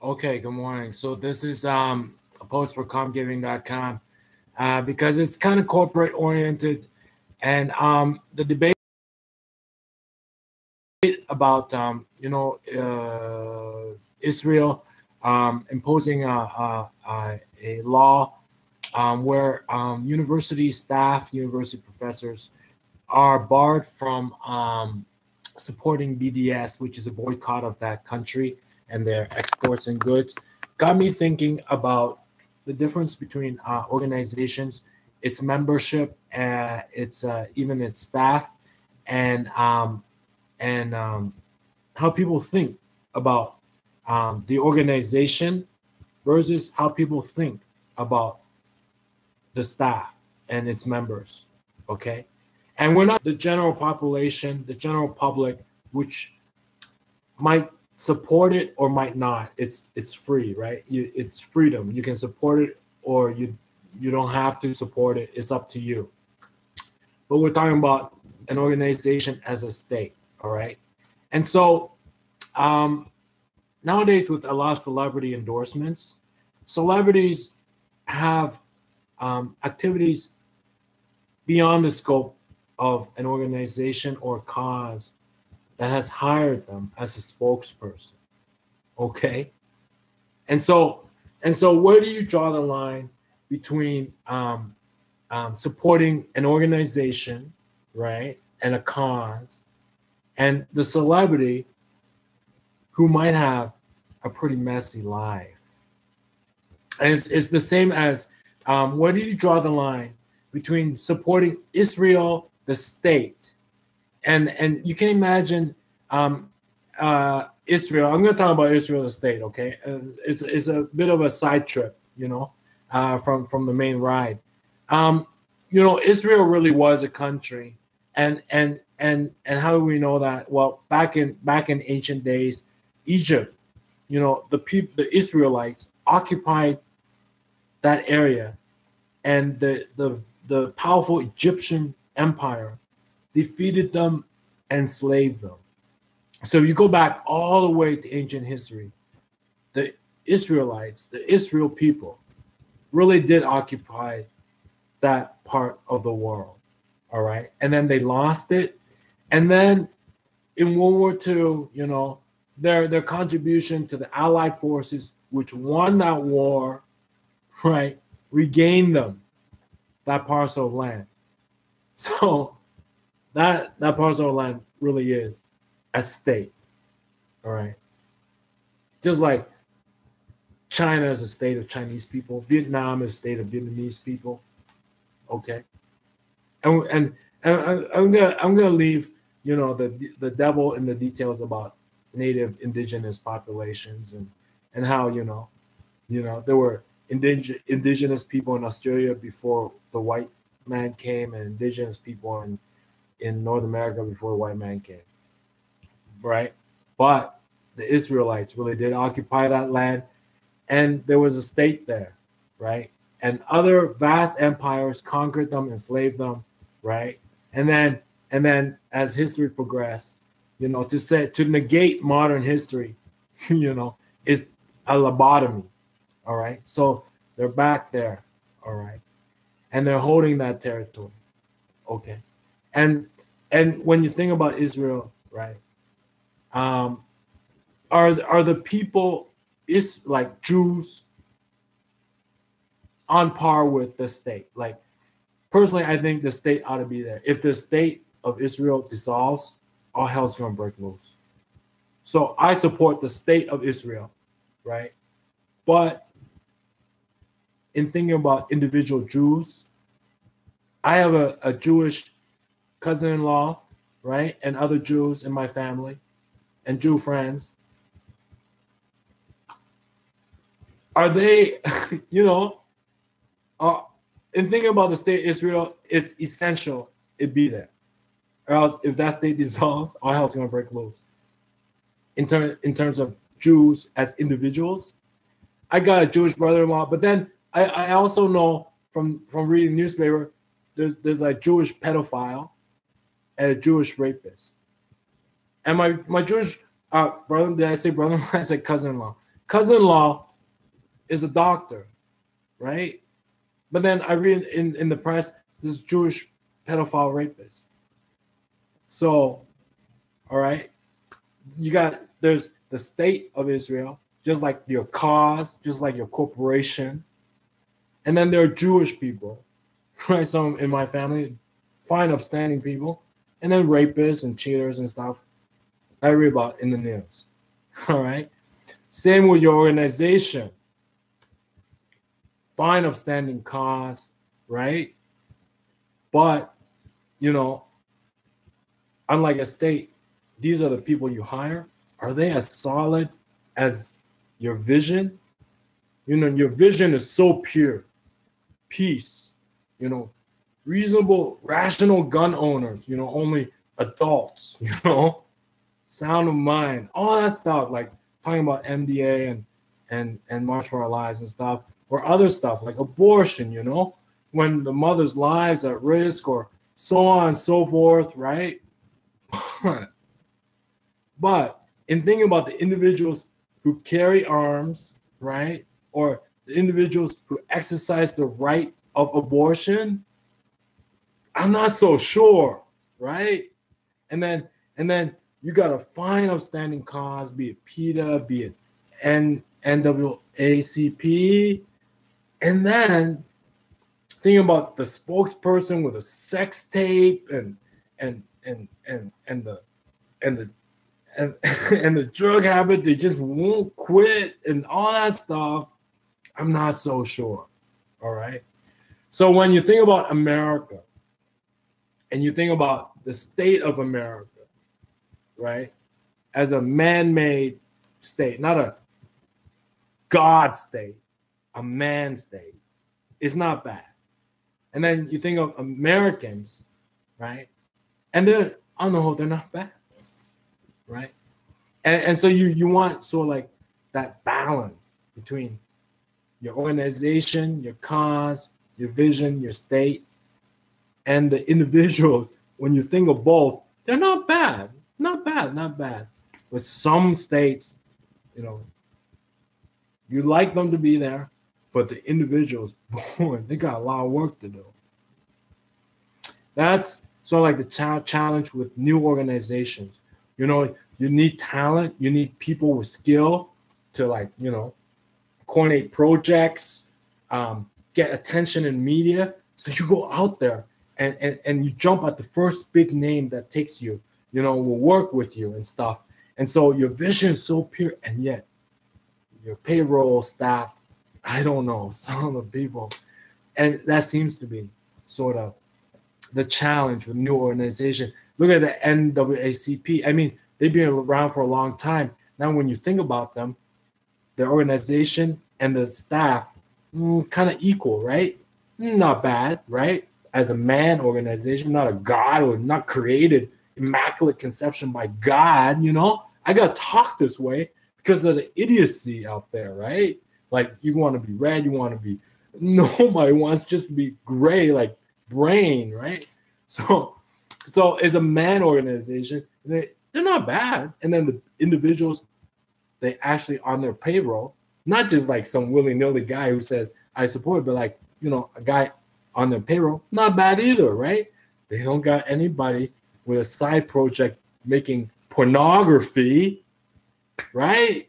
Okay, good morning. So this is a post for COMMGiving.com because it's kind of corporate oriented, and the debate about Israel imposing a law where university staff, university professors are barred from supporting BDS, which is a boycott of that country and their exports and goods, got me thinking about the difference between organizations, its membership, its even its staff, and how people think about the organization versus how people think about the staff and its members. Okay, and we're not the general population, the general public, which might support it or might not. It's free, right? It's freedom. You can support it or you don't have to support it. It's up to you. But we're talking about an organization as a state, all right? And so nowadays, with a lot of celebrity endorsements, celebrities have activities beyond the scope of an organization or cause that has hired them as a spokesperson. Okay, and so where do you draw the line between supporting an organization, right, and a cause, and the celebrity who might have a pretty messy life? And it's the same as where do you draw the line between supporting Israel, the state, and you can imagine Israel. I'm going to talk about Israel, the state. Okay, it's a bit of a side trip, from the main ride. Israel really was a country, and how do we know that? Well, back in ancient days, Egypt, the Israelites occupied that area, and the powerful Egyptian empire defeated them, enslaved them. So you go back all the way to ancient history, the Israelites, the Israel people, really did occupy that part of the world, all right? And then they lost it. And then in World War II, their contribution to the Allied forces, which won that war, right, regained them that parcel of land. So that parcel of land really is a state, all right? Just like China is a state of Chinese people, Vietnam is a state of Vietnamese people, okay? And I'm gonna leave the devil in the details about native indigenous populations and how there were indigenous people in Australia before the white man came, and indigenous people in North America before the white man came, right? But the Israelites really did occupy that land, and there was a state there, right? And other vast empires conquered them, enslaved them, right? And then as history progressed, to negate modern history, is a lobotomy, all right? So they're back there, all right? And they're holding that territory, okay? And when you think about Israel, right, are the people like Jews on par with the state? Like, personally, I think the state ought to be there. If the state of Israel dissolves, all hell's gonna break loose. So I support the state of Israel, right? But in thinking about individual Jews, I have a Jewish cousin-in-law, right, and other Jews in my family, and Jew friends. Are they, in thinking about the state of Israel, it's essential it be there. Or else, if that state dissolves, all hell's gonna break loose. In terms of Jews as individuals, I got a Jewish brother-in-law, but then I also know from reading newspaper, there's a Jewish pedophile and a Jewish rapist. And my Jewish brother, did I say brother-in-law? I said cousin-in-law. cousin-in-law is a doctor, right? But then I read in the press this Jewish pedophile rapist. So, all right, there's the state of Israel, just like your cause, just like your corporation, and then there are Jewish people, right? Some in my family, fine, upstanding people, and then rapists and cheaters and stuff. I read about in the news. All right. Same with your organization. Fine, upstanding cause, right? But, you know, unlike a state, these are the people you hire. Are they as solid as your vision? You know, your vision is so pure. Peace, you know, reasonable, rational gun owners, you know, only adults, you know, sound of mind, all that stuff, like talking about MDA and March for Our Lives and stuff, or other stuff like abortion, you know, when the mother's lives are at risk, or so on and so forth, right? But in thinking about the individuals who carry arms, right, or the individuals who exercise the right of abortion, I'm not so sure, right? And then you got a fine upstanding cause, be it PETA, be it NAACP, and then thinking about the spokesperson with a sex tape and the drug habit, they just won't quit and all that stuff. I'm not so sure. All right. So when you think about America and you think about the state of America, right, as a man-made state, not a God state, a man state, it's not bad. And then you think of Americans, right, and they're, on the whole, they're not bad, right? And so you want sort of like that balance between your organization, your cause, your vision, your state, and the individuals. When you think of both, they're not bad. Not bad, not bad. With some states, you know, you like them to be there, but the individuals, boy, they got a lot of work to do. That's sort of like the challenge with new organizations. You know, you need talent, you need people with skill to, like, you know, coordinate projects, get attention in media. So you go out there and you jump at the first big name that takes you, you know, will work with you and stuff. And so your vision is so pure, and yet your payroll staff, I don't know, some of the people. And that seems to be sort of the challenge with new organization. Look at the NAACP. I mean, they've been around for a long time. Now, when you think about them, the organization and the staff, kind of equal, right? Not bad, right? As a man organization, not a God, or not created immaculate conception by God, you know? I got to talk this way because there's an idiocy out there, right? Like, you want to be red, you want to be, nobody wants just to be gray, like brain, right? So as a man organization, they're not bad. And then the individuals, they actually on their payroll, not just like some willy-nilly guy who says, I support it, but like, you know, a guy on their payroll, not bad either, right? They don't got anybody with a side project making pornography, right?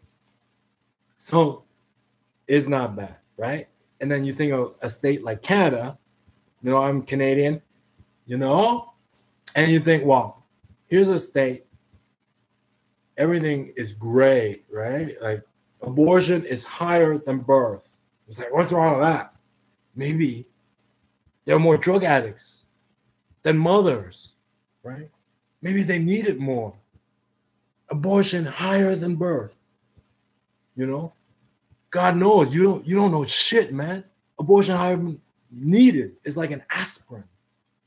So it's not bad, right? And then you think of a state like Canada, you know, I'm Canadian, you know, and you think, well, here's a state, everything is gray, right? Like, abortion is higher than birth. It's like, what's wrong with that? Maybe there are more drug addicts than mothers, right? Maybe they need it more. Abortion higher than birth. You know? God knows, you don't know shit, man. Abortion higher than needed is like an aspirin,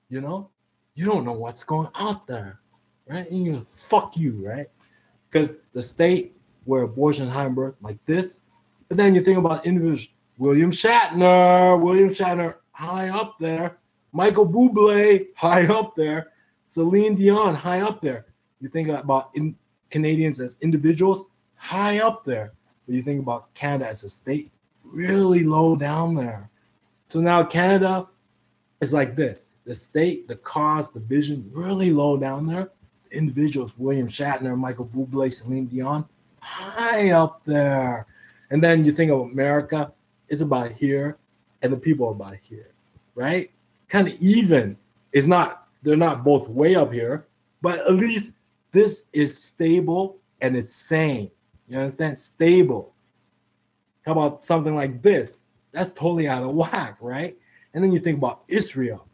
you know? You don't know what's going out there, right? And you fuck you, right? Because the state where abortion higher than birth, like this, but then you think about individuals, William Shatner, high up there. Michael Bublé, high up there. Celine Dion, high up there. You think about Canadians as individuals, high up there. But you think about Canada as a state, really low down there. So now Canada is like this. The state, the cause, the vision, really low down there. Individuals, William Shatner, Michael Bublé, Celine Dion, high up there. And then you think of America, it's about here, and the people are about here, right? Kind of even. It's not, they're not both way up here, but at least this is stable and it's sane. You understand? Stable. How about something like this? That's totally out of whack, right? And then you think about Israel.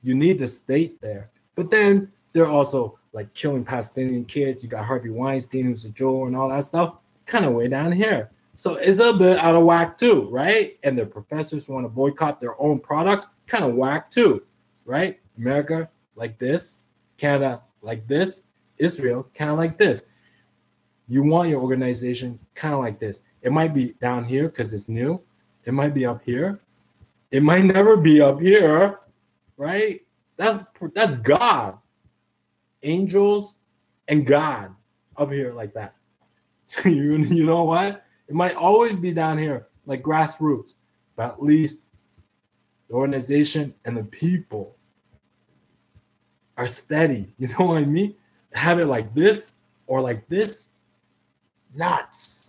You need the state there. But then they're also like killing Palestinian kids. You got Harvey Weinstein, who's a Joe, and all that stuff, kind of way down here. So it's a bit out of whack too, right? And the professors want to boycott their own products, kind of whack too, right? America like this, Canada like this, Israel kind of like this. You want your organization kind of like this. It might be down here because it's new. It might be up here. It might never be up here, right? That's God. Angels and God up here like that. You know what? It might always be down here like grassroots, but at least the organization and the people are steady. You know what I mean? To have it like this or like this, nuts.